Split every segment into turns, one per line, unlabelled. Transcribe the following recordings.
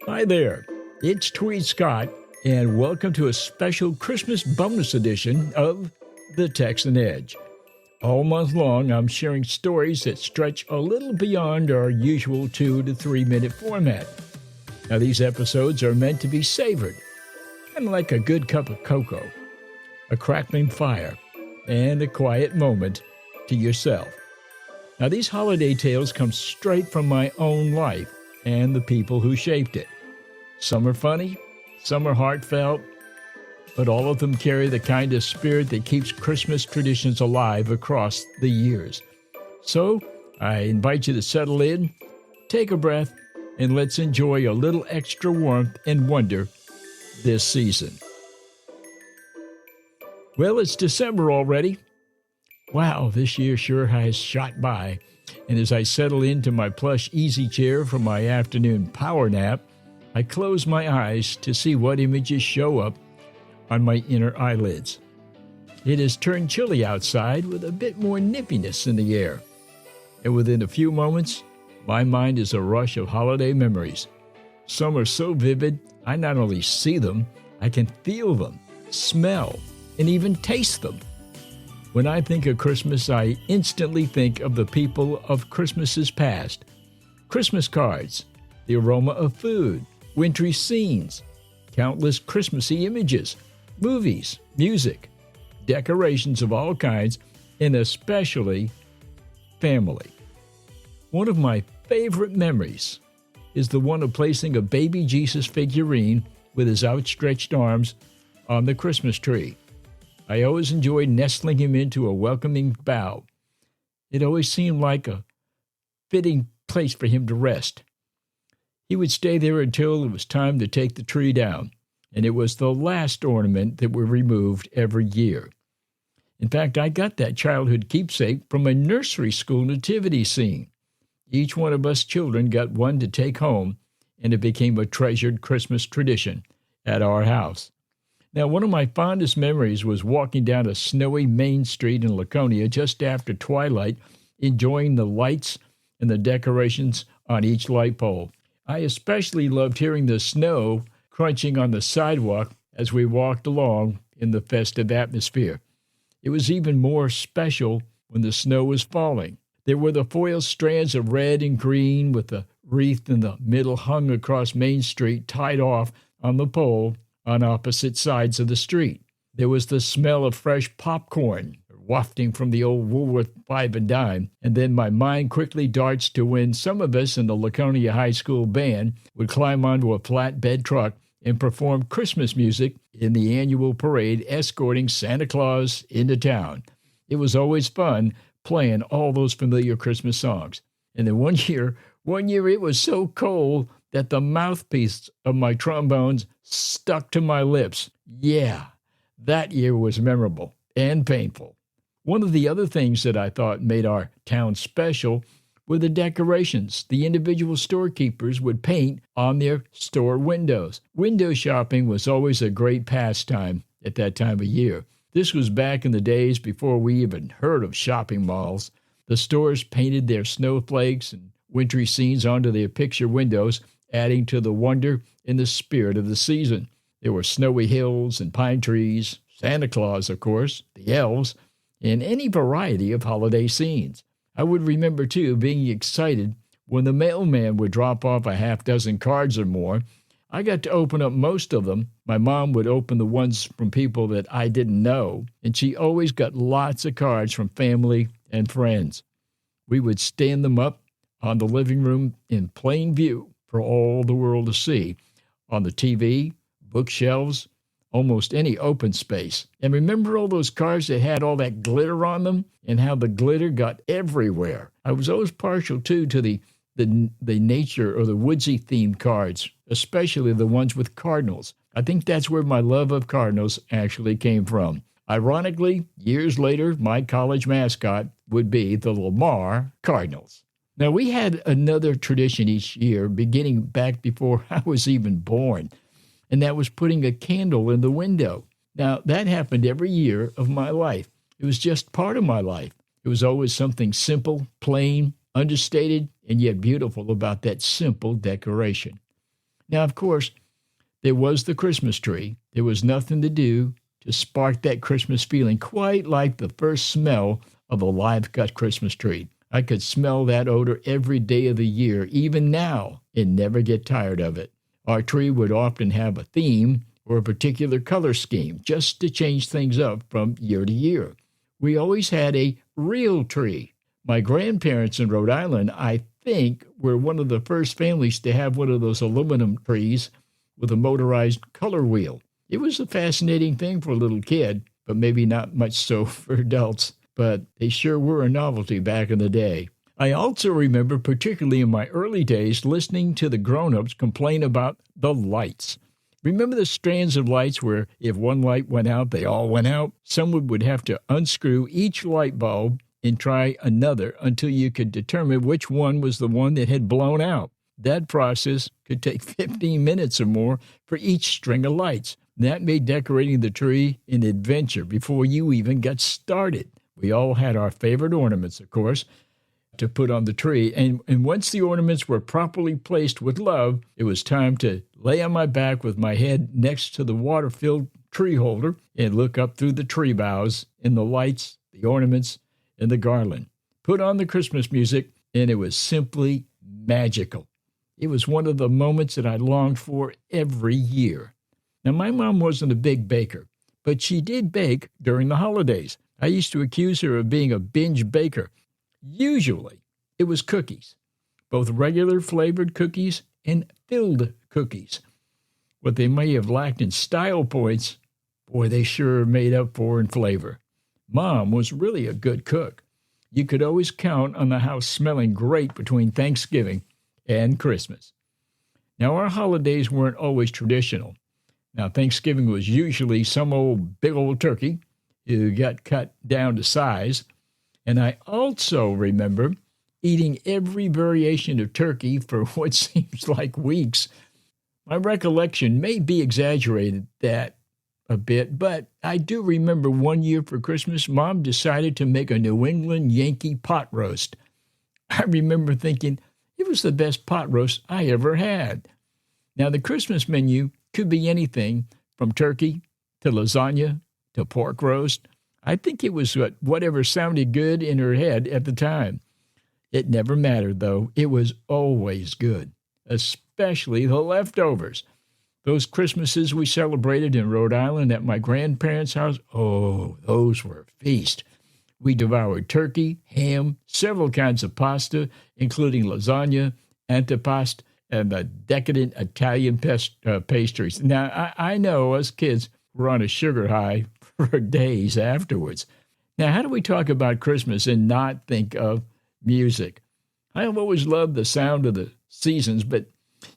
Hi there, it's Tweed Scott, and welcome to a special Christmas bonus edition of the Texan Edge. All month long, I'm sharing stories that stretch a little beyond our usual 2 to 3 minute format. Now, these episodes are meant to be savored, kind of like a good cup of cocoa, a crackling fire, and a quiet moment to yourself. Now, these holiday tales come straight from my own life and the people who shaped it. Some are funny, some are heartfelt, but all of them carry the kind of spirit that keeps Christmas traditions alive across the years. So, I invite you to settle in, take a breath, and let's enjoy a little extra warmth and wonder this season. Well, it's December already. Wow, this year sure has shot by. And as I settle into my plush easy chair for my afternoon power nap, I close my eyes to see what images show up on my inner eyelids. It has turned chilly outside with a bit more nippiness in the air. And within a few moments, my mind is a rush of holiday memories. Some are so vivid, I not only see them, I can feel them, smell, and even taste them. When I think of Christmas, I instantly think of the people of Christmases past. Christmas cards, the aroma of food, wintry scenes, countless Christmassy images, movies, music, decorations of all kinds, and especially family. One of my favorite memories is the one of placing a baby Jesus figurine with his outstretched arms on the Christmas tree. I always enjoyed nestling him into a welcoming bough. It always seemed like a fitting place for him to rest. He would stay there until it was time to take the tree down, and it was the last ornament that were removed every year. In fact, I got that childhood keepsake from a nursery school nativity scene. Each one of us children got one to take home, and it became a treasured Christmas tradition at our house. Now, one of my fondest memories was walking down a snowy main street in Laconia just after twilight, enjoying the lights and the decorations on each light pole. I especially loved hearing the snow crunching on the sidewalk as we walked along in the festive atmosphere. It was even more special when the snow was falling. There were the foil strands of red and green with the wreath in the middle hung across Main Street tied off on the pole on opposite sides of the street. There was the smell of fresh popcorn wafting from the old Woolworth 5 and dime, and then my mind quickly darts to when some of us in the Laconia High School band would climb onto a flatbed truck and perform Christmas music in the annual parade escorting Santa Claus into town. It was always fun playing all those familiar Christmas songs. And then one year it was so cold that the mouthpiece of my trombones stuck to my lips. Yeah, that year was memorable and painful. One of the other things that I thought made our town special were the decorations the individual storekeepers would paint on their store windows. Window shopping was always a great pastime at that time of year. This was back in the days before we even heard of shopping malls. The stores painted their snowflakes and wintry scenes onto their picture windows, adding to the wonder and the spirit of the season. There were snowy hills and pine trees, Santa Claus, of course, the elves, and any variety of holiday scenes. I would remember, too, being excited when the mailman would drop off a half dozen cards or more. I got to open up most of them. My mom would open the ones from people that I didn't know, and she always got lots of cards from family and friends. We would stand them up on the living room in plain view for all the world to see, on the TV, bookshelves, almost any open space. And remember all those cards that had all that glitter on them and how the glitter got everywhere? I was always partial, too, to the nature or the woodsy themed cards, especially the ones with cardinals. I think that's where my love of cardinals actually came from. Ironically, years later, my college mascot would be the Lamar Cardinals. Now, we had another tradition each year, beginning back before I was even born, and that was putting a candle in the window. Now, that happened every year of my life. It was just part of my life. It was always something simple, plain, understated, and yet beautiful about that simple decoration. Now, of course, there was the Christmas tree. There was nothing to do to spark that Christmas feeling, quite like the first smell of a live-cut Christmas tree. I could smell that odor every day of the year, even now, and never get tired of it. Our tree would often have a theme or a particular color scheme, just to change things up from year to year. We always had a real tree. My grandparents in Rhode Island, I think, were one of the first families to have one of those aluminum trees with a motorized color wheel. It was a fascinating thing for a little kid, but maybe not much so for adults. But they sure were a novelty back in the day. I also remember, particularly in my early days, listening to the grown-ups complain about the lights. Remember the strands of lights where if one light went out, they all went out? Someone would have to unscrew each light bulb and try another until you could determine which one was the one that had blown out. That process could take 15 minutes or more for each string of lights. That made decorating the tree an adventure before you even got started. We all had our favorite ornaments, of course, to put on the tree. And once the ornaments were properly placed with love, it was time to lay on my back with my head next to the water-filled tree holder and look up through the tree boughs and the lights, the ornaments, and the garland. Put on the Christmas music, and it was simply magical. It was one of the moments that I longed for every year. Now, my mom wasn't a big baker, but she did bake during the holidays. I used to accuse her of being a binge baker. Usually, it was cookies, both regular flavored cookies and filled cookies. What they may have lacked in style points, boy, they sure made up for in flavor. Mom was really a good cook. You could always count on the house smelling great between Thanksgiving and Christmas. Now, our holidays weren't always traditional. Now, Thanksgiving was usually some big old turkey who got cut down to size. And I also remember eating every variation of turkey for what seems like weeks. My recollection may be exaggerated that a bit, but I do remember one year for Christmas, Mom decided to make a New England Yankee pot roast. I remember thinking it was the best pot roast I ever had. Now, the Christmas menu could be anything from turkey to lasagna to pork roast. I think it was whatever sounded good in her head at the time. It never mattered, though. It was always good, especially the leftovers. Those Christmases we celebrated in Rhode Island at my grandparents' house, oh, those were a feast. We devoured turkey, ham, several kinds of pasta, including lasagna, antipasto, and the decadent Italian pastries. Now, I know us kids were on a sugar high for days afterwards. Now, how do we talk about Christmas and not think of music? I have always loved the sound of the seasons, but,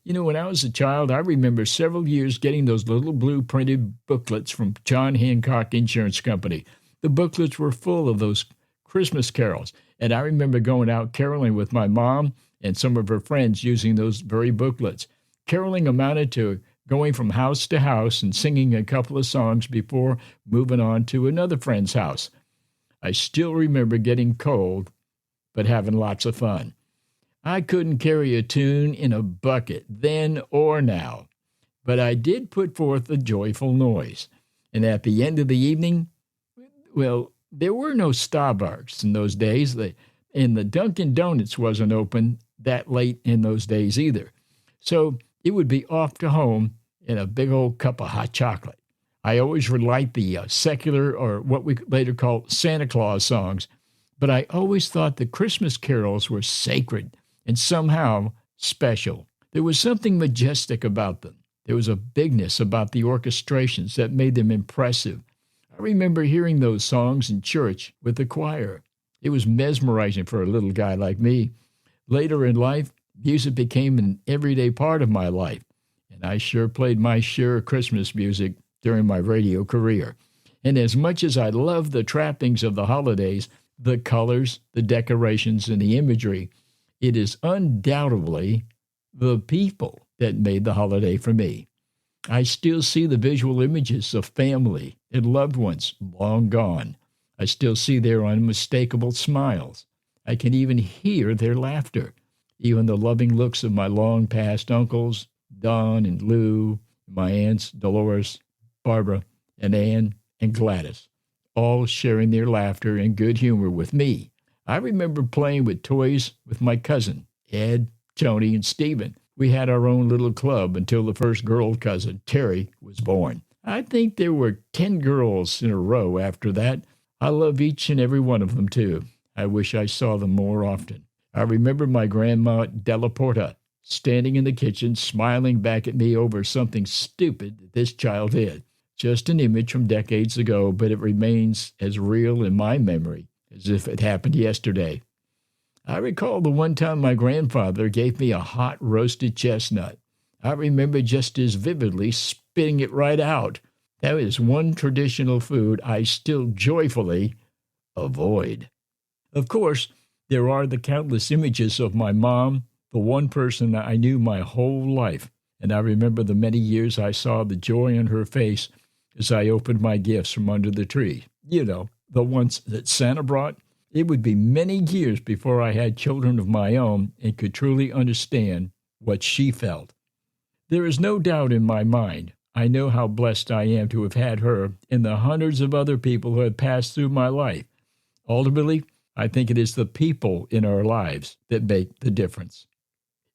when I was a child, I remember several years getting those little blue printed booklets from John Hancock Insurance Company. The booklets were full of those Christmas carols, and I remember going out caroling with my mom and some of her friends using those very booklets. Caroling amounted to going from house to house and singing a couple of songs before moving on to another friend's house. I still remember getting cold, but having lots of fun. I couldn't carry a tune in a bucket then or now, but I did put forth a joyful noise. And at the end of the evening, well, there were no Starbucks in those days, and the Dunkin' Donuts wasn't open that late in those days either. So it would be off to home in a big old cup of hot chocolate. I always relight the secular, or what we later called Santa Claus songs, but I always thought the Christmas carols were sacred and somehow special. There was something majestic about them. There was a bigness about the orchestrations that made them impressive. I remember hearing those songs in church with the choir. It was mesmerizing for a little guy like me. Later in life, music became an everyday part of my life, and I sure played my share of Christmas music during my radio career. And as much as I love the trappings of the holidays, the colors, the decorations, and the imagery, it is undoubtedly the people that made the holiday for me. I still see the visual images of family and loved ones long gone. I still see their unmistakable smiles. I can even hear their laughter. Even the loving looks of my long-past uncles, Don and Lou, my aunts Dolores, Barbara, and Ann and Gladys, all sharing their laughter and good humor with me. I remember playing with toys with my cousin, Ed, Tony, and Stephen. We had our own little club until the first girl cousin, Terry, was born. I think there were 10 girls in a row after that. I love each and every one of them, too. I wish I saw them more often. I remember my grandma, Della Porta, standing in the kitchen, smiling back at me over something stupid that this child did. Just an image from decades ago, but it remains as real in my memory as if it happened yesterday. I recall the one time my grandfather gave me a hot roasted chestnut. I remember just as vividly spitting it right out. That is one traditional food I still joyfully avoid. Of course, there are the countless images of my mom, the one person I knew my whole life, and I remember the many years I saw the joy on her face as I opened my gifts from under the tree. You know, the ones that Santa brought. It would be many years before I had children of my own and could truly understand what she felt. There is no doubt in my mind. I know how blessed I am to have had her and the hundreds of other people who have passed through my life. Ultimately, I think it is the people in our lives that make the difference.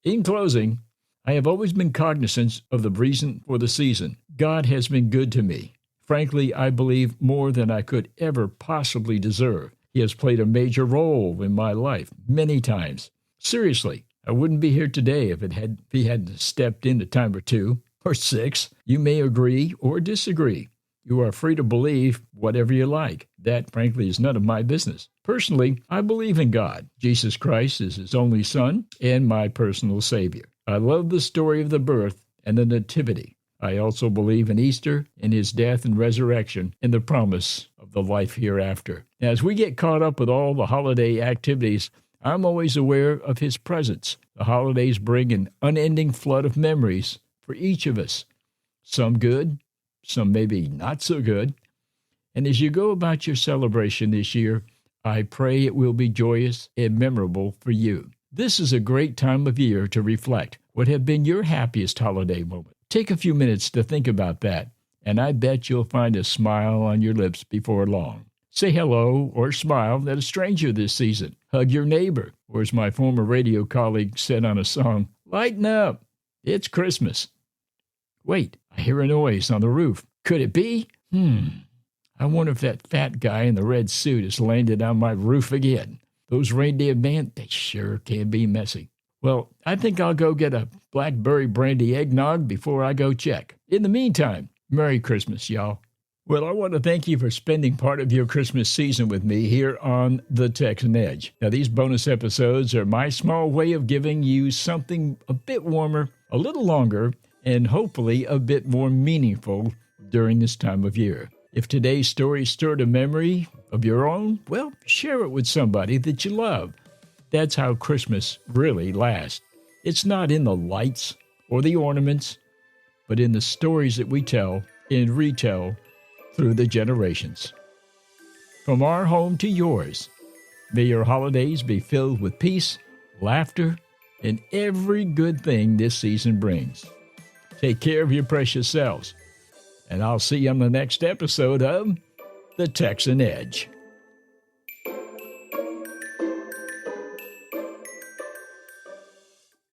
In closing, I have always been cognizant of the reason for the season. God has been good to me. Frankly, I believe more than I could ever possibly deserve. He has played a major role in my life many times. Seriously, I wouldn't be here today if he hadn't stepped in a time or two, or 6. You may agree or disagree. You are free to believe whatever you like. That, frankly, is none of my business. Personally, I believe in God. Jesus Christ is his only Son and my personal Savior. I love the story of the birth and the nativity. I also believe in Easter and his death and resurrection and the promise of the life hereafter. As we get caught up with all the holiday activities, I'm always aware of his presence. The holidays bring an unending flood of memories for each of us. Some good, some maybe not so good. And as you go about your celebration this year, I pray it will be joyous and memorable for you. This is a great time of year to reflect. What have been your happiest holiday moment? Take a few minutes to think about that, and I bet you'll find a smile on your lips before long. Say hello or smile at a stranger this season. Hug your neighbor, or as my former radio colleague said on a song, lighten up. It's Christmas. Wait, I hear a noise on the roof. Could it be? I wonder if that fat guy in the red suit has landed on my roof again. Those reindeer, man, they sure can be messy. Well, I think I'll go get a blackberry brandy eggnog before I go check. In the meantime, Merry Christmas, y'all. Well, I want to thank you for spending part of your Christmas season with me here on the Texan Edge. Now, these bonus episodes are my small way of giving you something a bit warmer, a little longer, and hopefully a bit more meaningful during this time of year. If today's story stirred a memory of your own, well, share it with somebody that you love. That's how Christmas really lasts. It's not in the lights or the ornaments, but in the stories that we tell and retell through the generations. From our home to yours, may your holidays be filled with peace, laughter, and every good thing this season brings. Take care of your precious selves, and I'll see you on the next episode of The Texan Edge.